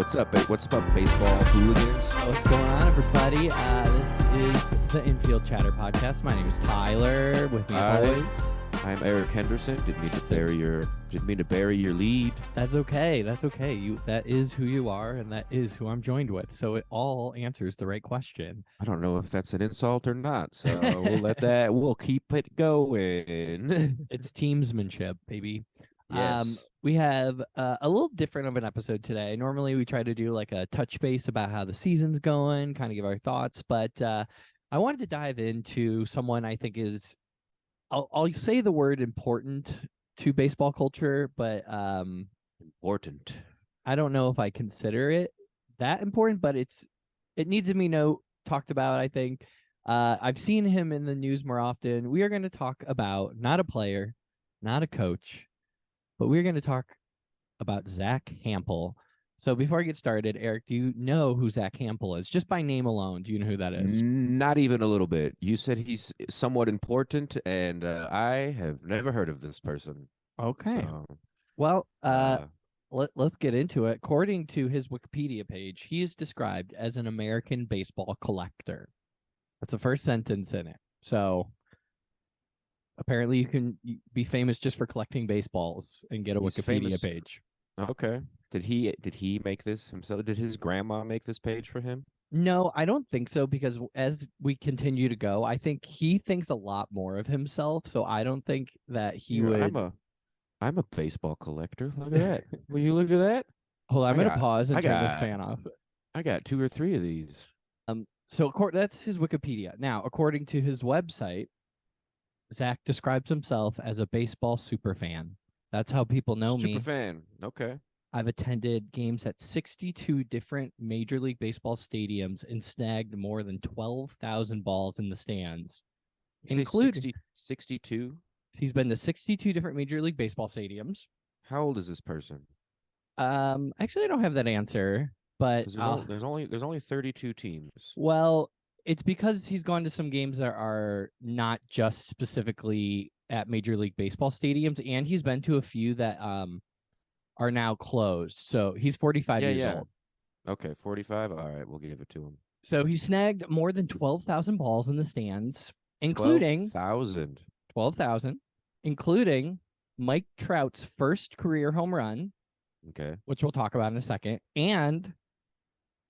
What's up, baseball hooligans? What's going on, everybody? This is the Infield Chatter Podcast. My name is Tyler. With me, as always, I'm Eric Henderson. Didn't mean to bury your lead. That's okay. That's okay. That is who you are, and that is who I'm joined with. So it all answers the right question. I don't know if that's an insult or not. So we'll keep it going. It's teamsmanship, baby. Yes. We have a little different of an episode today. Normally, we try to do like a touch base about how the season's going, kind of give our thoughts. But I wanted to dive into someone I think is, I'll say the word important to baseball culture, but Important. I don't know if I consider it that important, but it needs to be talked about, I think. I've seen him in the news more often. We are going to talk about not a player, not a coach, but we're going to talk about Zack Hample. So before I get started, Eric, do you know who Zack Hample is? Just by name alone, do you know who that is? Not even a little bit. You said he's somewhat important, and I have never heard of this person. Okay. So, well, let's get into it. According to his Wikipedia page, he is described as an American baseball collector. That's the first sentence in it. So apparently you can be famous just for collecting baseballs and get a Wikipedia page. Okay. Did he make this himself? Did his grandma make this page for him? No, I don't think so, because as we continue to go, I think he thinks a lot more of himself. So I don't think that he would. I'm a baseball collector. Look at that. Will you look at that? Hold on, I'm going to pause and turn this fan off. I got 2 or 3 of these. So that's his Wikipedia. Now, according to his website, Zach describes himself as a baseball super fan. That's how people know me. Super fan. Okay. I've attended games at 62 different Major League Baseball stadiums and snagged more than 12,000 balls in the stands. Including 62? He's been to 62 different Major League Baseball stadiums. How old is this person? Actually, I don't have that answer, but there's only 32 teams. Well, it's because he's gone to some games that are not just specifically at Major League Baseball stadiums, and he's been to a few that are now closed. So he's 45 years old. Okay, 45. All right, we'll give it to him. So he snagged more than 12,000 balls in the stands, including 12,000, including Mike Trout's first career home run. Okay. Which we'll talk about in a second, and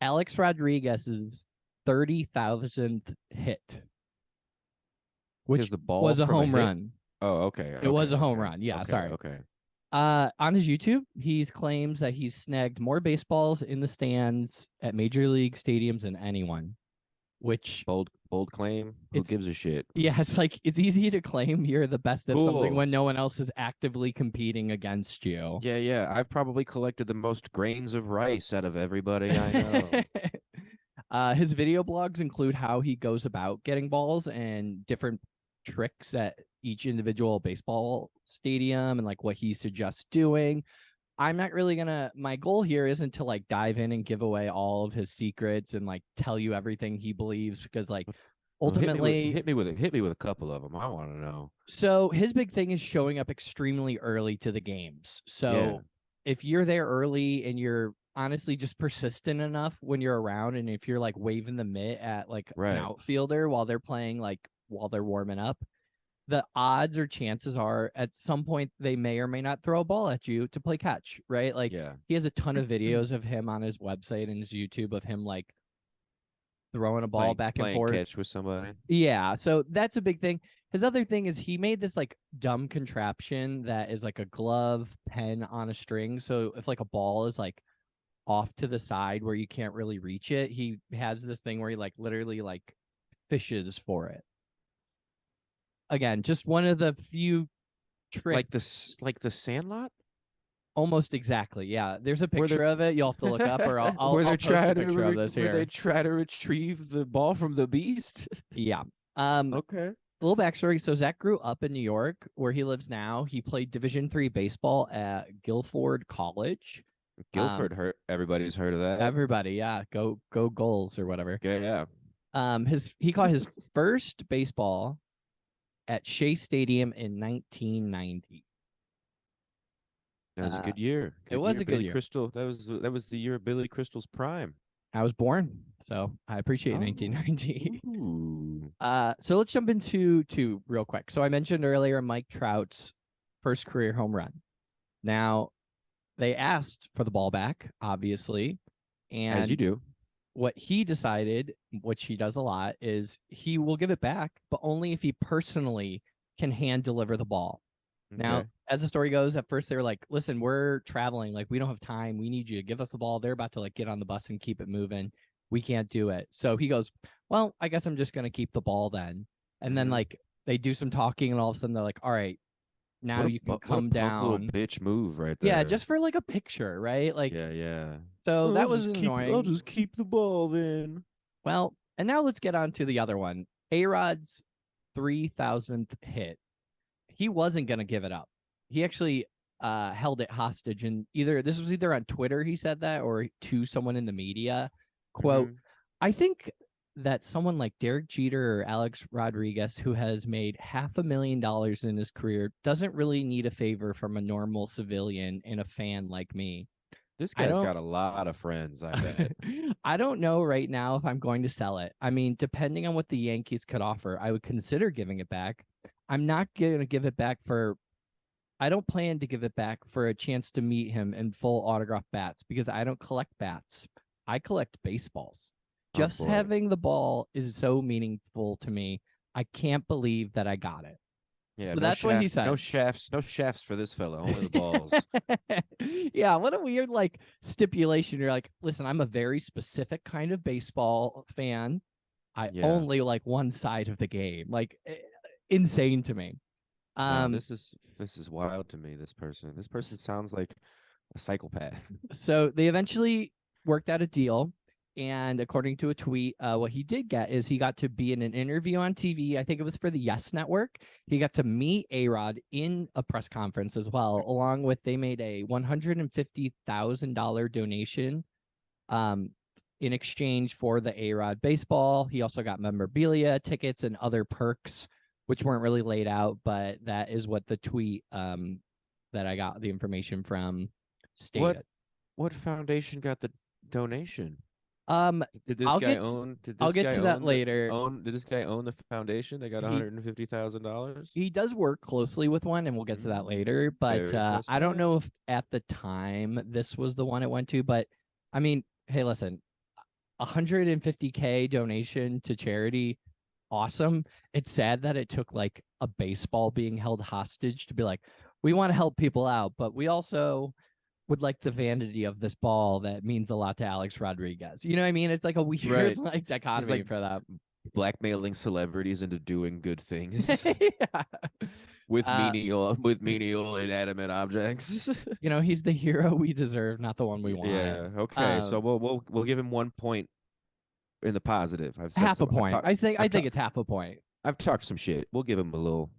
Alex Rodriguez's 30,000th hit, which was a home run. Oh, okay. It was a home run. Yeah, sorry. Okay. On his YouTube, he claims that he's snagged more baseballs in the stands at Major League stadiums than anyone, which bold claim. Who gives a shit? Yeah, it's like it's easy to claim you're the best at something when no one else is actively competing against you. Yeah. I've probably collected the most grains of rice out of everybody I know. His video blogs include how he goes about getting balls and different tricks at each individual baseball stadium and like what he suggests doing. I'm not really my goal here isn't to like dive in and give away all of his secrets and like tell you everything he believes, because like ultimately hit me with a couple of them. I want to know. So his big thing is showing up extremely early to the games. So if you're there early and you're honestly just persistent enough when you're around, and if you're like waving the mitt at like an outfielder while they're playing, like while they're warming up, the odds or chances are at some point they may or may not throw a ball at you to play catch, right? Like he has a ton of videos of him on his website and his YouTube of him like throwing a ball back and forth. Catch with somebody. Yeah, so that's a big thing. His other thing is he made this like dumb contraption that is like a glove pen on a string. So if like a ball is like off to the side where you can't really reach it, he has this thing where he like literally like fishes for it. Again, just one of the few tricks. Like the Sandlot? Almost exactly, yeah. There's a picture of it. You'll have to look up, or I'll post a picture of this here. Where they try to retrieve the ball from the beast? Yeah. Okay. A little backstory. So Zach grew up in New York, where he lives now. He played Division III baseball at Guilford College. Guilford, everybody's heard of that. Everybody, yeah. Go Goals or whatever. Yeah. He caught his first baseball at Shea Stadium in 1990. That was a good year. It Good was year. a good Billy year. Crystal. That was the year of Billy Crystal's prime. I was born, so I appreciate Oh. 1990. Ooh. So let's jump into two real quick. So I mentioned earlier Mike Trout's first career home run. Now they asked for the ball back, obviously, As you and do. what he decided, which he does a lot, is he will give it back, but only if he personally can hand deliver the ball. Now, Okay. as the story goes, at first they were like, listen, we're traveling. Like, we don't have time. We need you to give us the ball. They're about to like get on the bus and keep it moving. We can't do it. So he goes, well, I guess I'm just going to keep the ball then. And then Mhm. like they do some talking and all of a sudden they're like, all right, now you can What a come punk little down. bitch move right Yeah, there. just for like a picture, right? Like, Yeah, yeah. so I'll that was just annoying. keep the ball then. Well, and now let's get on to the other one. A-Rod's 3,000th hit. He wasn't going to give it up. He actually held it hostage, and this was either on Twitter he said that or to someone in the media. Quote, Mhm. I think that someone like Derek Jeter or Alex Rodriguez, who has made $500,000 in his career, doesn't really need a favor from a normal civilian and a fan like me. This I guy's don't got a lot of friends, I bet. I don't know right now if I'm going to sell it. I mean, depending on what the Yankees could offer, I would consider giving it back. I'm not going to give it back for I don't plan to give it back for a chance to meet him in full autograph bats because I don't collect bats. I collect baseballs. Oh Just boy. having the ball is so meaningful to me. I can't believe that I got it. Yeah, So that's what he said. no shafts for this fella, only the balls. Yeah, what a weird like stipulation. You're like, listen, I'm a very specific kind of baseball fan. I Yeah. only like one side of the game. Like insane to me. No, Um, this is wild to me, this person. This person sounds like a psychopath. so they eventually worked out a deal. And according to a tweet, what he did get is he got to be in an interview on TV. I think it was for the Yes Network. He got to meet A-Rod in a press conference as well, along with they made a $150,000 donation um, in exchange for the A-Rod baseball. He also got memorabilia, tickets, and other perks, which weren't really laid out, but that is what the tweet that I got the information from What stated. what foundation got the donation? Um, Did this I'll guy get own did I'll this get guy to that own the later. own did this guy own the foundation? They got He $150,000? he does work closely with one, and we'll get to that later. But Very I don't know suspect. if at the time this was the one it went to. But I mean, hey, listen, 150K donation to charity, awesome. It's sad that it took like a baseball being held hostage to be like, we want to help people out, but we also would like the vanity of this ball that means a lot to Alex Rodriguez. You know what I mean? It's like a weird Right. like He's dichotomy like for that. blackmailing celebrities into doing good things Yeah. with Uh, menial inanimate objects. he's the hero we deserve, not the one we want. Yeah. Okay. Uh, So we'll give him 1 point in the positive. I've said half a some. point. I I've think talked. it's half a point. I've talked some shit. We'll give him a little.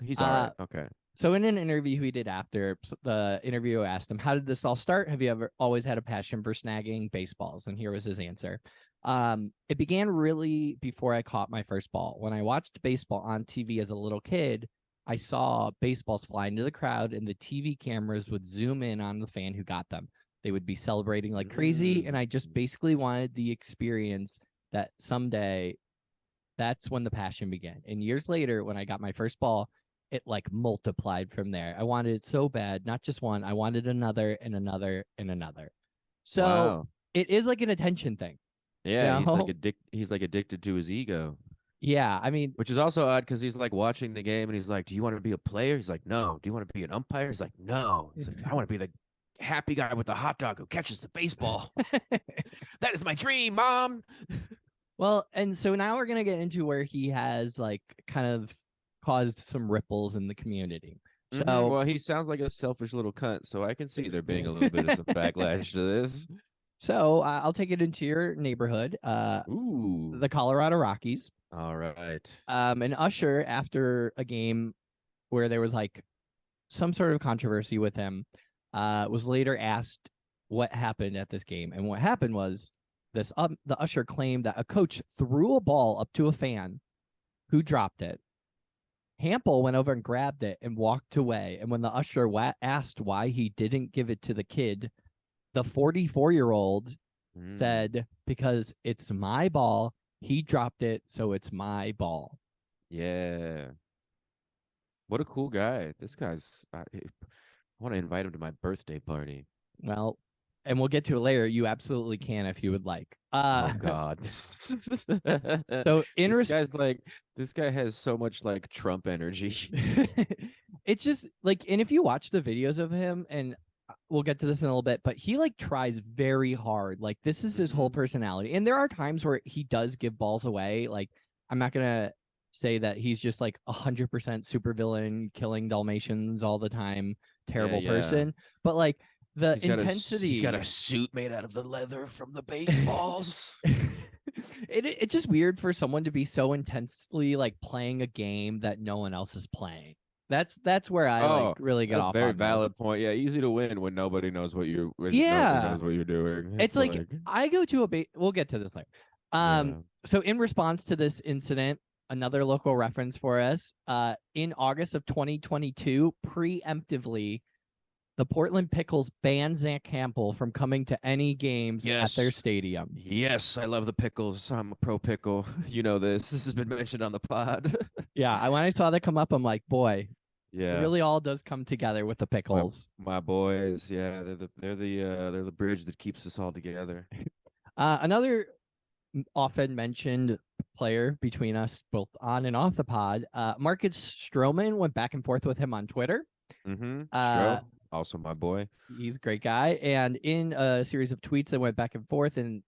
He's all Uh, right. Okay. so in an interview he did after, the interviewer asked him, how did this all start? Have you ever always had a passion for snagging baseballs? And here was his answer. It began really before I caught my first ball. When I watched baseball on TV as a little kid, I saw baseballs fly into the crowd and the TV cameras would zoom in on the fan who got them. They would be celebrating like crazy. And I just Mm. basically wanted the experience that someday that's when the passion began. And years later, when I got my first ball, it like multiplied from there. I wanted it so bad, not just one, I wanted another and another and another. So Wow. it is like an attention thing, you Yeah, know? he's like addicted to his ego, Yeah. I mean, which is also odd because he's like watching the game and he's like, "Do you want to be a player?" He's like, "No." "Do you want to be an umpire?" He's like, "No." He's like, "I want to be the happy guy with the hot dog who catches the baseball. That is my dream, mom." well, and so now we're going to get into where he has like kind of caused some ripples in the community. So, Well, he sounds like a selfish little cunt, so I can see there being a little bit of some backlash to this. I'll take it into your neighborhood, Ooh. the Colorado Rockies. All right. An usher after a game where there was like some sort of controversy with him, was later asked what happened at this game. And what happened was the usher claimed that a coach threw a ball up to a fan who dropped it. Hample went over and grabbed it and walked away. And when the usher asked why he didn't give it to the kid, the 44-year-old said, because it's my ball. He dropped it, so it's my ball. Yeah. What a cool guy. This guy's, I want to invite him to my birthday party. Well, and we'll get to it later. You absolutely can if you would like. Oh God. So this guy has so much like Trump energy. it's just like, and if you watch the videos of him, and we'll get to this in a little bit, but he like tries very hard. Like this is his whole personality. And there are times where he does give balls away. Like I'm not gonna say that he's just like 100% supervillain, killing Dalmatians all the time, terrible person. But like the intensity, he's got a suit made out of the leather from the baseballs. It's just weird for someone to be so intensely like playing a game that no one else is playing. That's where I like really get off. Very on valid this. point. Yeah, easy to win when nobody knows what you're. Yeah, knows what you're doing. It's like I go to we'll get to this later. Yeah. So in response to this incident, another local reference for us, in August of 2022, preemptively, the Portland Pickles banned Zack Hample from coming to any games at their stadium. Yes, I love the Pickles. I'm a pro pickle. You know this. This has been mentioned on the pod. Yeah, when I saw that come up, I'm like, boy, yeah, it really all does come together with the Pickles. My boys, yeah, they're the bridge that keeps us all together. Another often mentioned player between us, both on and off the pod, Marcus Stroman, went back and forth with him on Twitter. Also my boy. He's a great guy. And in a series of tweets that went back and forth, and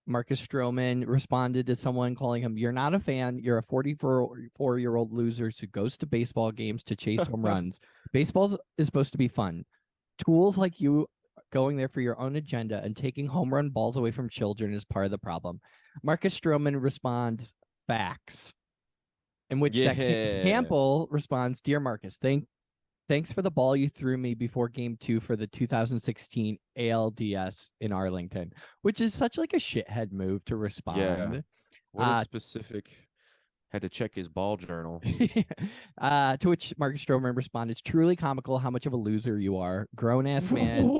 Marcus Stroman responded to someone calling him, "You're not a fan. You're a 44-year-old loser who goes to baseball games to chase home runs. Baseball is supposed to be fun. Tools like you going there for your own agenda and taking home run balls away from children is part of the problem." Marcus Stroman responds, "Facts." In which Zack Hample responds, "Dear Marcus, thanks for the ball you threw me before game 2 for the 2016 ALDS in Arlington," which is such like a shithead move to respond. Yeah. What a specific. Had to check his ball journal. To which Marcus Stroman responded, "It's truly comical how much of a loser you are. Grown-ass man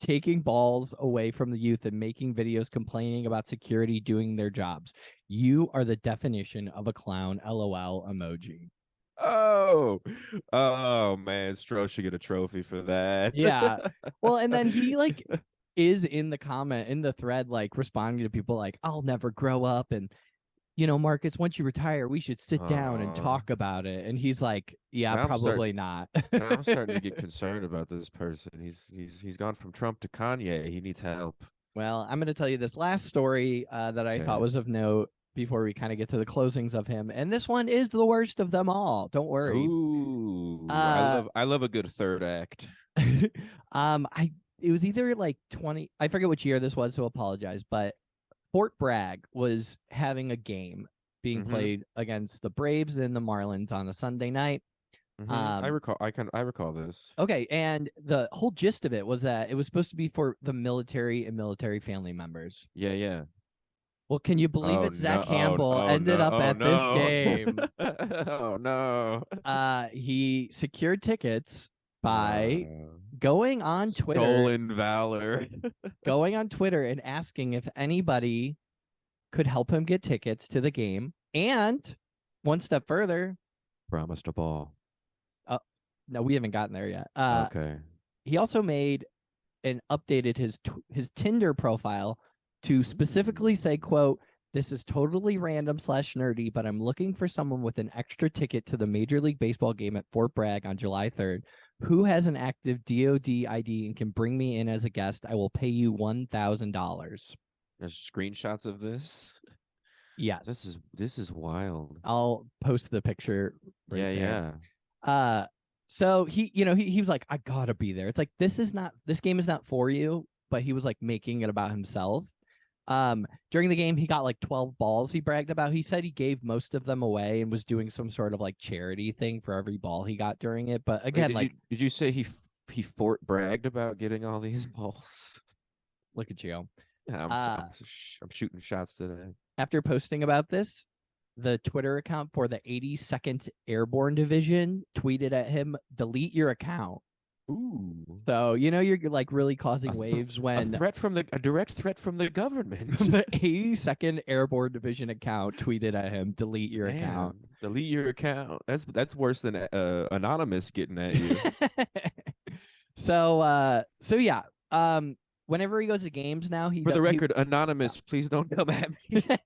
taking balls away from the youth and making videos complaining about security doing their jobs. You are the definition of a clown, LOL emoji." Oh man, Stro should get a trophy for that. Yeah. Well, and then he like is in the thread, like responding to people like, "I'll never grow up, and Marcus, once you retire, we should sit down and talk about it." And he's like, "Yeah, probably not." I'm starting to get concerned about this person. He's gone from Trump to Kanye. He needs help. Well, I'm going to tell you this last story that I thought was of note before we kind of get to the closings of him. And this one is the worst of them all. Don't worry. Ooh, I love a good third act. It was either like 20, I forget which year this was, so apologize, but Fort Bragg was having a game being played against the Braves and the Marlins on a Sunday night. I recall this. Okay, and the whole gist of it was that it was supposed to be for the military and military family members. Yeah. Well, can you believe it? Zack Hample ended up at this game. Oh no. He secured tickets by going on Twitter. Stolen valor. Going on Twitter and asking if anybody could help him get tickets to the game. And one step further, promised a ball. No, we haven't gotten there yet. Okay. He also made and updated his Tinder profile to specifically say, quote, "This is totally random / nerdy, but I'm looking for someone with an extra ticket to the Major League Baseball game at Fort Bragg on July 3rd. Who has an active DOD ID and can bring me in as a guest? I will pay you $1,000. There's screenshots of this. Yes. This is wild. I'll post the picture. Yeah. So he was like, "I gotta be there." It's like, this game is not for you, but he was like making it about himself. During the game, he got like 12 balls he bragged about. He said he gave most of them away and was doing some sort of like charity thing for every ball he got during it. But again, did you say he Fort bragged about getting all these balls? Look at you. I'm shooting shots today. After posting about this, the Twitter account for the 82nd Airborne Division tweeted at him, "Delete your account." Ooh. So you're like really causing waves A when a direct threat from the government. the 82nd Airborne Division account tweeted at him, "Delete your account." Man, delete your account. That's worse than anonymous getting at you. So yeah. Whenever he goes to games now, For the record, anonymous, please don't come at me. Sorry,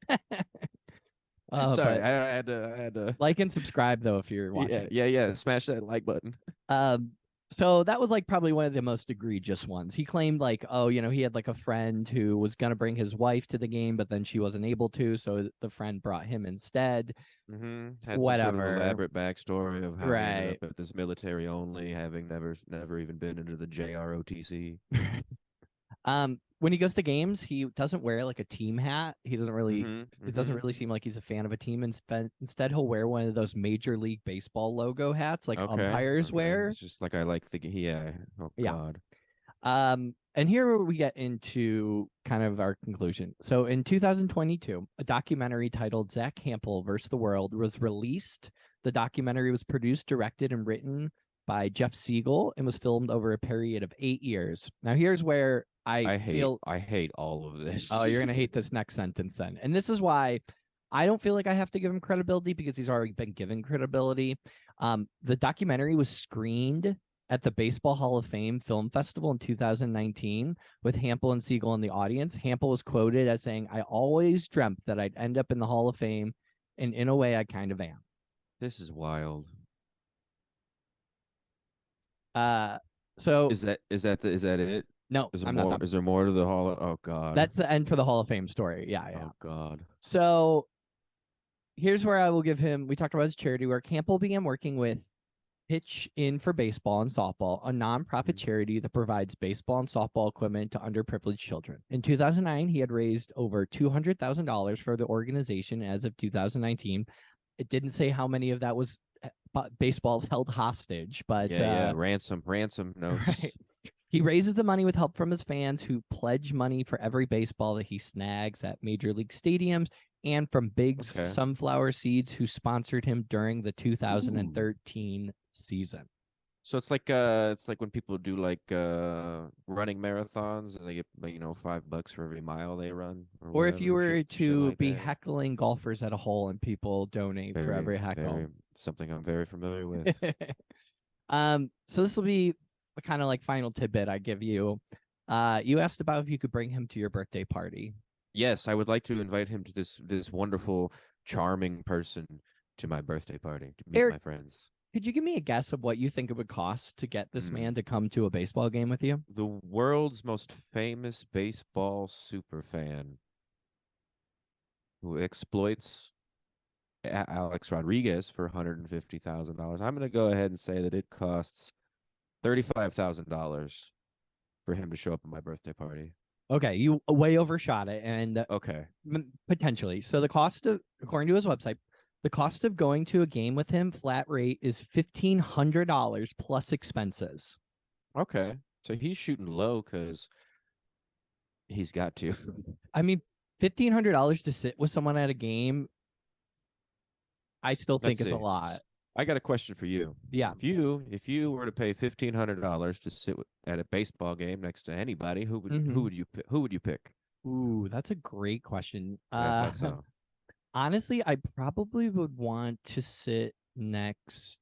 but I had to. like and subscribe though if you're watching. Yeah. Smash that like button. So that was like probably one of the most egregious ones. He claimed like, oh, he had like a friend who was gonna bring his wife to the game, but then she wasn't able to, so the friend brought him instead. Had Whatever. some sort of elaborate backstory of how he ended Right. up at this military only, having never even been into the JROTC. When he goes to games, he doesn't wear like a team hat. He doesn't really. It doesn't really seem like he's a fan of a team. Instead, he'll wear one of those Major League Baseball logo hats, like umpires wear. It's just like I like the Oh Yeah. God. And here we get into kind of our conclusion. So in 2022, a documentary titled Zack Hample versus the World was released. The documentary was produced, directed, and written by Jeff Siegel and was filmed over a period of 8 years. Now, here's where I hate all of this. Oh, you're going to hate this next sentence then. And this is why I don't feel like I have to give him credibility because he's already been given credibility. The documentary was screened at the Baseball Hall of Fame Film Festival in 2019 with Hample and Siegel in the audience. Hample was quoted as saying, "I always dreamt that I'd end up in the Hall of Fame, and in a way, I kind of am." This is wild. So is that it? No, Is there I'm more? not done. Is there more to the Hall? Oh God. That's the end for the Hall of Fame story. Yeah. Oh God. So here's where I will give him. We talked about his charity work. Hample began working with Pitch In for Baseball and Softball, a nonprofit charity that provides baseball and softball equipment to underprivileged children. In 2009, he had raised over $200,000 for the organization as of 2019. It didn't say how many of that was baseballs held hostage, but ransom notes. Right. He raises the money with help from his fans who pledge money for every baseball that he snags at major league stadiums and from Big's Sunflower Seeds who sponsored him during the 2013 season. So it's like when people do like running marathons and they get $5 for every mile they run. Or if you were to be heckling golfers at a hole and people donate for every heckle. Something I'm very familiar with. So this will be a kind of like final tidbit I give you. You asked about if you could bring him to your birthday party. Yes, I would like to invite him to this wonderful, charming person to my birthday party to meet my friends. Could you give me a guess of what you think it would cost to get this man to come to a baseball game with you? The world's most famous baseball superfan who exploits Alex Rodriguez for $150,000. I'm going to go ahead and say that it costs $35,000 for him to show up at my birthday party. Okay, you way overshot it, and potentially. So the cost of, according to his website, the cost of going to a game with him flat rate is $1,500 plus expenses. Okay, so he's shooting low because he's got to. I mean, $1,500 to sit with someone at a game, I still think it's a lot. I got a question for you. Yeah. If you were to pay $1,500 to sit at a baseball game next to anybody, who would you pick? Ooh, that's a great question. I thought so. Honestly, I probably would want to sit next.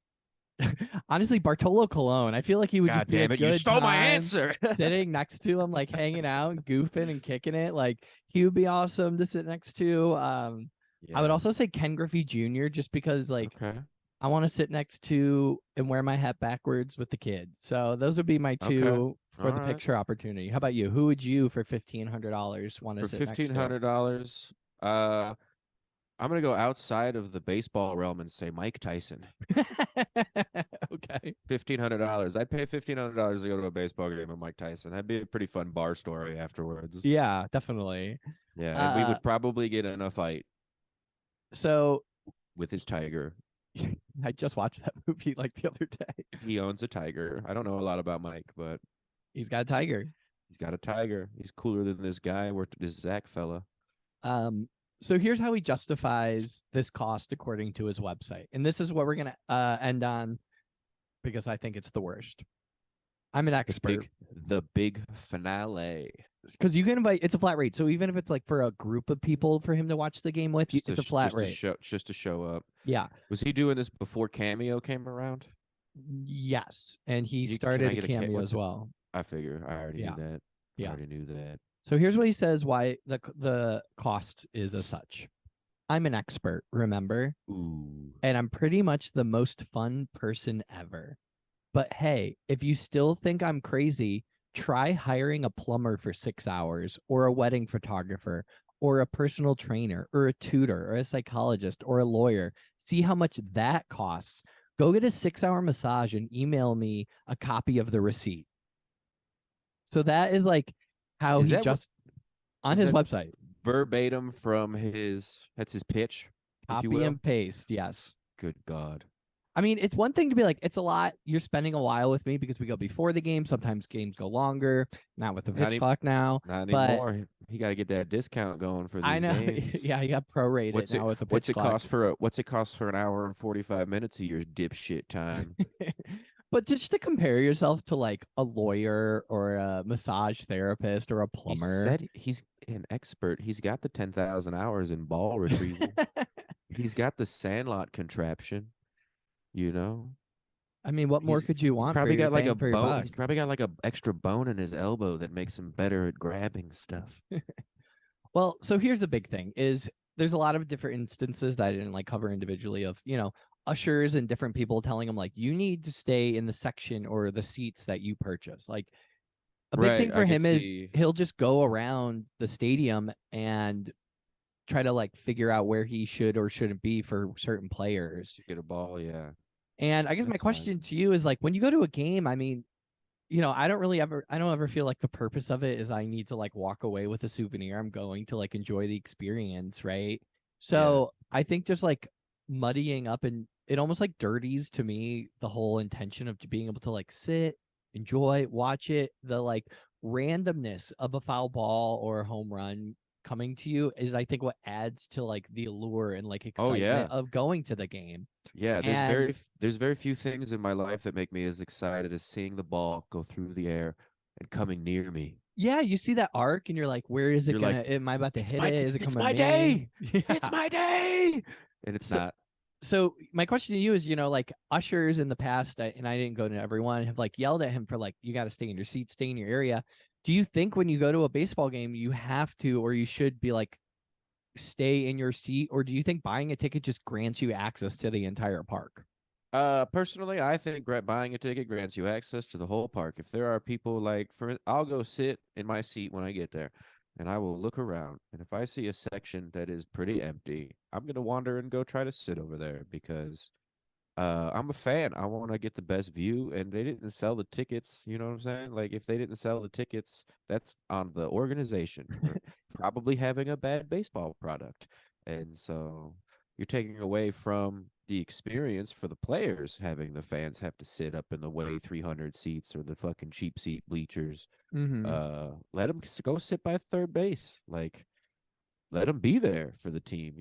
Honestly, Bartolo Colon. I feel like he would just be a good you stole my time answer. sitting next to him, like hanging out, goofing and kicking it. Like he would be awesome to sit next to. I would also say Ken Griffey Jr. just because I want to sit next to and wear my hat backwards with the kids. So those would be my two for the picture opportunity. How about you? Who would you for $1,500 want to sit next to? For $1,500, I'm gonna go outside of the baseball realm and say Mike Tyson. Okay. $1,500. I'd pay $1,500 to go to a baseball game with Mike Tyson. That'd be a pretty fun bar story afterwards. Yeah, definitely. Yeah, and we would probably get in a fight. So with his tiger. I just watched that movie like the other day. He owns a tiger. I don't know a lot about Mike, but he's got a tiger. He's got a tiger. He's cooler than this guy. This Zach fella. So here's how he justifies this cost according to his website. And this is what we're going to end on because I think it's the worst. I'm an expert. The big finale. Because you can invite, it's a flat rate. So even if it's like for a group of people for him to watch the game with, it's a flat rate. Just to show up. Yeah. Was he doing this before Cameo came around? Yes. And he started a Cameo as well. I figure. I already knew that. I already knew that. So here's what he says why the cost is as such. I'm an expert, remember? Ooh. And I'm pretty much the most fun person ever. But hey, if you still think I'm crazy, try hiring a plumber for 6 hours, or a wedding photographer, or a personal trainer, or a tutor, or a psychologist, or a lawyer. See how much that costs. Go get a 6-hour massage and email me a copy of the receipt. So that is like how he just on his website. Verbatim from that's his pitch. Copy and paste, yes. Good God. I mean, it's one thing to be like, it's a lot. You're spending a while with me because we go before the game. Sometimes games go longer. Not with the pitch clock now. Not anymore. He got to get that discount going for these games. I know. Yeah, you got prorated now with the pitch clock. What's it cost for an hour and 45 minutes of your dipshit time? But just to compare yourself to like a lawyer or a massage therapist or a plumber. He said he's an expert. He's got the 10,000 hours in ball retrieval. He's got the Sandlot contraption. You know, I mean, what more could you want? Probably got like a bone. He's probably got like a extra bone in his elbow that makes him better at grabbing stuff. Well, so here's the big thing: is there's a lot of different instances that I didn't like cover individually of ushers and different people telling him like you need to stay in the section or the seats that you purchase. Like a big thing for him is he'll just go around the stadium and try to like figure out where he should or shouldn't be for certain players to get a ball. Yeah. And I guess my question to you is like, when you go to a game, I mean, I don't ever feel like the purpose of it is I need to like walk away with a souvenir. I'm going to like enjoy the experience. Right. So I think just like muddying up and it almost like dirties to me the whole intention of being able to like sit, enjoy, watch it. The like randomness of a foul ball or a home run coming to you is I think what adds to like the allure and like excitement of going to the game. Yeah, there's very few things in my life that make me as excited as seeing the ball go through the air and coming near me. Yeah, you see that arc and you're like, where is it gonna am I about to hit it? Is it coming? It's my day. Yeah. It's my day. And it's not. So my question to you is, like ushers in the past, and I didn't go to everyone, have like yelled at him for like, you got to stay in your seat, stay in your area. Do you think when you go to a baseball game, you have to, or you should be like, stay in your seat? Or do you think buying a ticket just grants you access to the entire park? Personally, I think buying a ticket grants you access to the whole park. If there are people I'll go sit in my seat when I get there and I will look around. And if I see a section that is pretty empty, I'm going to wander and go try to sit over there because I'm a fan. I want to get the best view, and they didn't sell the tickets. You know what I'm saying? Like, if they didn't sell the tickets, that's on the organization for probably having a bad baseball product. And so you're taking away from the experience for the players, having the fans have to sit up in the way 300 seats or the fucking cheap seat bleachers. Mm-hmm. Let them go sit by third base. Like, let them be there for the team,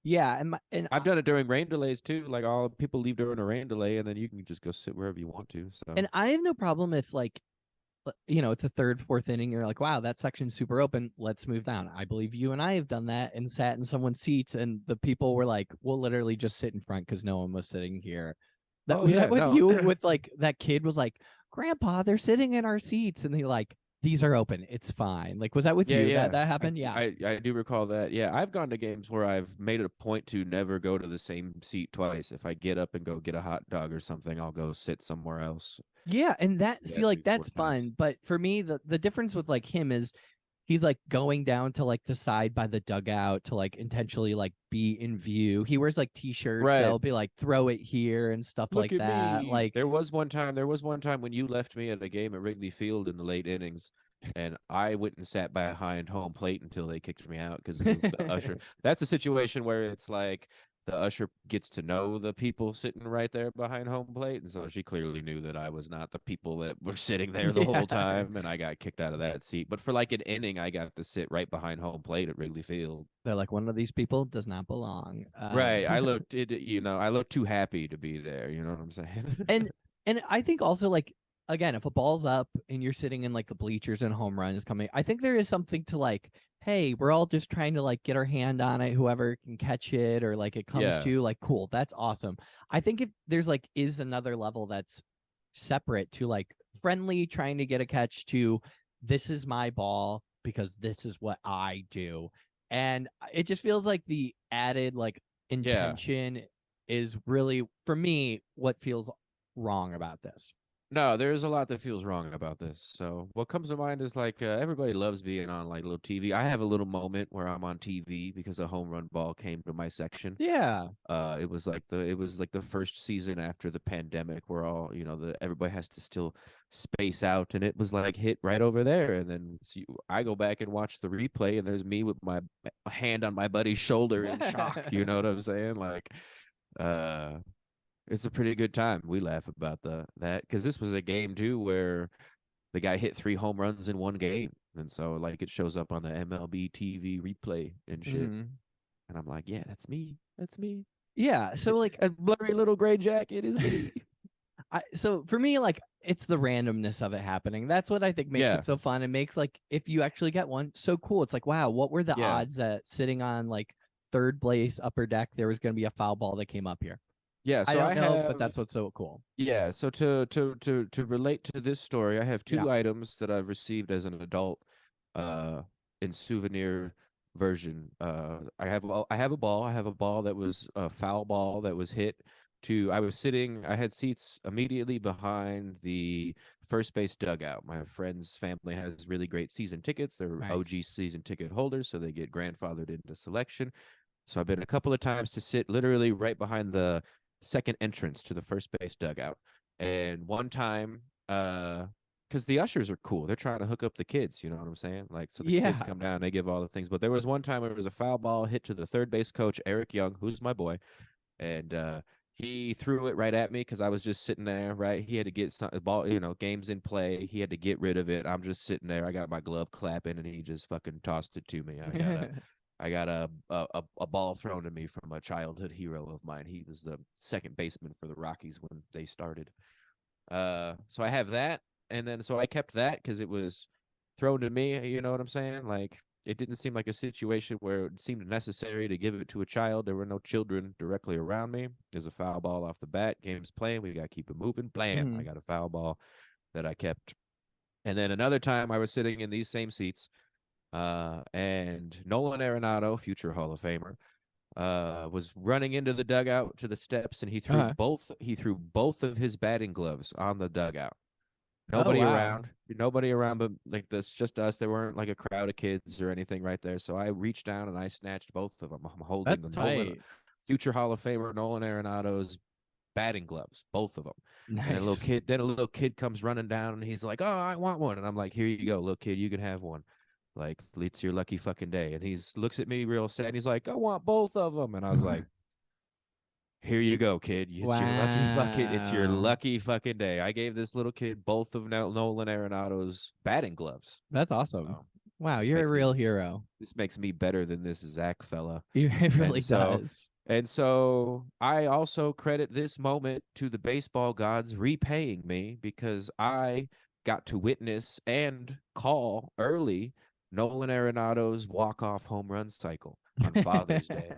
Yeah, and I've done it during rain delays too. Like, all people leave during a rain delay, and then you can just go sit wherever you want to. So, and I have no problem if like, it's a third, fourth inning. You're like, wow, that section's super open. Let's move down. I believe you and I have done that and sat in someone's seats, and the people were like, we'll literally just sit in front because no one was sitting here. That was that with you with like that kid was like, Grandpa, they're sitting in our seats, and he like, these are open. It's fine. Like, was that with you that happened? I do recall that. Yeah, I've gone to games where I've made it a point to never go to the same seat twice. If I get up and go get a hot dog or something, I'll go sit somewhere else. Yeah, and that's fun. But for me, the difference with like him is he's like going down to like the side by the dugout to like intentionally like be in view. He wears like t-shirts. Right. They'll be like, throw it here and stuff like that. Me. Like there was one time when you left me at a game at Wrigley Field in the late innings, and I went and sat behind home plate until they kicked me out because the usher. That's a situation where it's like, the usher gets to know the people sitting right there behind home plate, and so she clearly knew that I was not the people that were sitting there the whole time, and I got kicked out of that seat. But for like an inning, I got to sit right behind home plate at Wrigley Field. They're like, one of these people does not belong. Right. I looked it, I looked too happy to be there, you know what I'm saying? and and I think also like again, if a ball's up and you're sitting in like the bleachers and home run is coming, I think there is something to like, hey, we're all just trying to like get our hand on it, whoever can catch it or like it comes Yeah. to like cool, that's awesome. I think if there's like is another level that's separate to like friendly trying to get a catch to this is my ball because this is what I do. And it just feels like the added like Yeah. intention is really for me what feels wrong about this. No, there's a lot that feels wrong about this. So what comes to mind is like everybody loves being on like little TV. I have a little moment where I'm on TV because a home run ball came to my section. Yeah. It was like the first season after the pandemic where all everybody has to still space out, and it was like hit right over there. And then I go back and watch the replay, and there's me with my hand on my buddy's shoulder in shock. You know what I'm saying? Like, uh, it's a pretty good time. We laugh about that because this was a game too where the guy hit 3 home runs in one game, and so like it shows up on the MLB TV replay and shit. Mm-hmm. And I'm like, yeah, that's me. That's me. Yeah. So like a blurry little gray jacket is me. so for me, like it's the randomness of it happening. That's what I think makes Yeah. it so fun. It makes like if you actually get one, so cool. It's like, wow, what were the Yeah. odds that sitting on like third place upper deck there was going to be a foul ball that came up here? Yeah, I so don't know, have but that's what's so cool. yeah, so to relate to this story, I have 2 items that I've received as an adult uh in souvenir version. I have a ball. I have a ball that was a foul ball that was hit to I had seats immediately behind the first base dugout. My friend's family has really great season tickets. They're Nice. OG season ticket holders, so they get grandfathered into selection. So I've been a couple of times to sit literally right behind the second entrance to the first base dugout. And one time, because the ushers are cool. They're trying to hook up the kids, you know what I'm saying? Like, so the kids come down, they give all the things. But there was one time where it was a foul ball hit to the third base coach, Eric Young, who's my boy. And he threw it right at me because I was just sitting there, right? He had to get some ball, games in play. He had to get rid of it. I'm just sitting there. I got my glove clapping, and he just fucking tossed it to me. I got a ball thrown to me from a childhood hero of mine. He was the second baseman for the Rockies when they started. So I have that, and then so I kept that because it was thrown to me. You know what I'm saying? Like it didn't seem like a situation where it seemed necessary to give it to a child. There were no children directly around me. There's a foul ball off the bat. Game's playing. We got to keep it moving. Blam! Mhm. I got a foul ball that I kept. And then another time I was sitting in these same seats. And Nolan Arenado, future Hall of Famer, was running into the dugout to the steps, and he threw both of his batting gloves on the dugout. Nobody around, but like that's just us. There weren't like a crowd of kids or anything right there. So I reached down and I snatched both of them. I'm holding That's the tight. future Hall of Famer Nolan Arenado's batting gloves, both of them. Nice. And a little kid comes running down and he's like, "Oh, I want one." And I'm like, "Here you go, little kid, you can have one. Like, it's your lucky fucking day." And he looks at me real sad. And he's like, "I want both of them." And I was like, "Here you go, kid. It's your lucky fucking day." I gave this little kid both of Nolan Arenado's batting gloves. That's awesome. So, wow, you're a real hero. This makes me better than this Zach fella. It really does. And so I also credit this moment to the baseball gods repaying me because I got to witness and call early Nolan Arenado's walk-off home run cycle on Father's Day.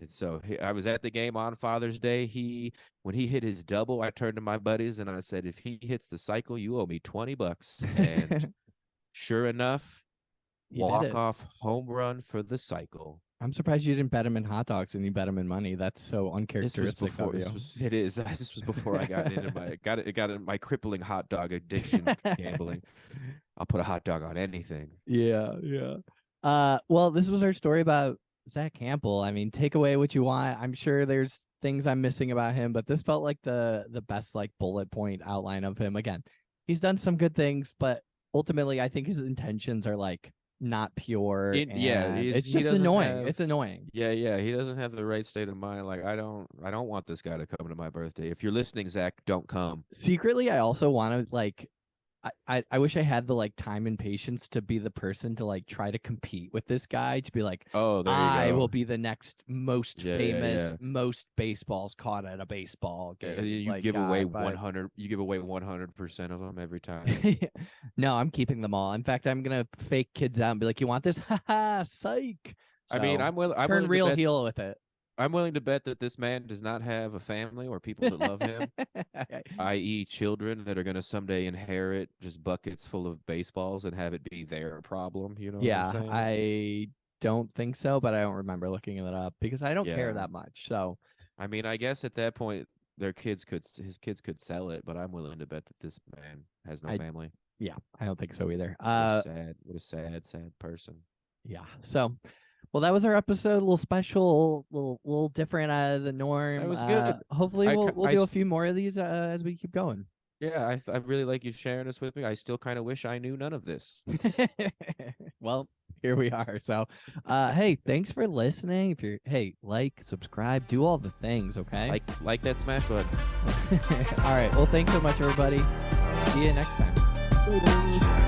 And so I was at the game on Father's Day. When he hit his double, I turned to my buddies and I said, "If he hits the cycle, you owe me $20." And sure enough, walk-off home run for the cycle. I'm surprised you didn't bet him in hot dogs and you bet him in money. That's so uncharacteristic of you. This was before I got into my crippling hot dog addiction gambling. I'll put a hot dog on anything. Yeah. Well, this was our story about Zack Hample. I mean, take away what you want. I'm sure there's things I'm missing about him, but this felt like the best like bullet point outline of him. Again, he's done some good things, but ultimately I think his intentions are like not pure. Yeah, it's he just doesn't annoying. have. It's annoying. Yeah, he doesn't have the right state of mind. Like I don't want this guy to come to my birthday. If you're listening, Zach, don't come. Secretly, I also want to like I wish I had the like time and patience to be the person to like try to compete with this guy, to be like, Oh, there you I go. will be the next most Yeah, famous, yeah. most baseballs caught at a baseball game. You like give away guy, but 100. You give away 100% of them every time. no, I'm keeping them all. In fact, I'm gonna fake kids out and be like, "You want this? Haha, psych." I mean, So I'm turn willing to real bet. heel with it. I'm willing to bet that this man does not have a family or people that love him, i.e., children that are going to someday inherit just buckets full of baseballs and have it be their problem. You know what I'm Yeah, saying? I don't think so, but I don't remember looking it up because I don't care Yeah. that much. So I mean, I guess at that point, his kids could sell it, but I'm willing to bet that this man has no I family. yeah, I don't think so either. What a sad person. Yeah. So, well, that was our episode. A little special, little different out of the norm. That was good. Hopefully, I, we'll I, do a few more of these as we keep going. yeah, I really like you sharing this with me. I still kind of wish I knew none of this. Well, here we are. So, hey, thanks for listening. If you're, hey, like, subscribe, do all the things. Okay. Like that smash button. All right. Well, thanks so much, everybody. See you next time.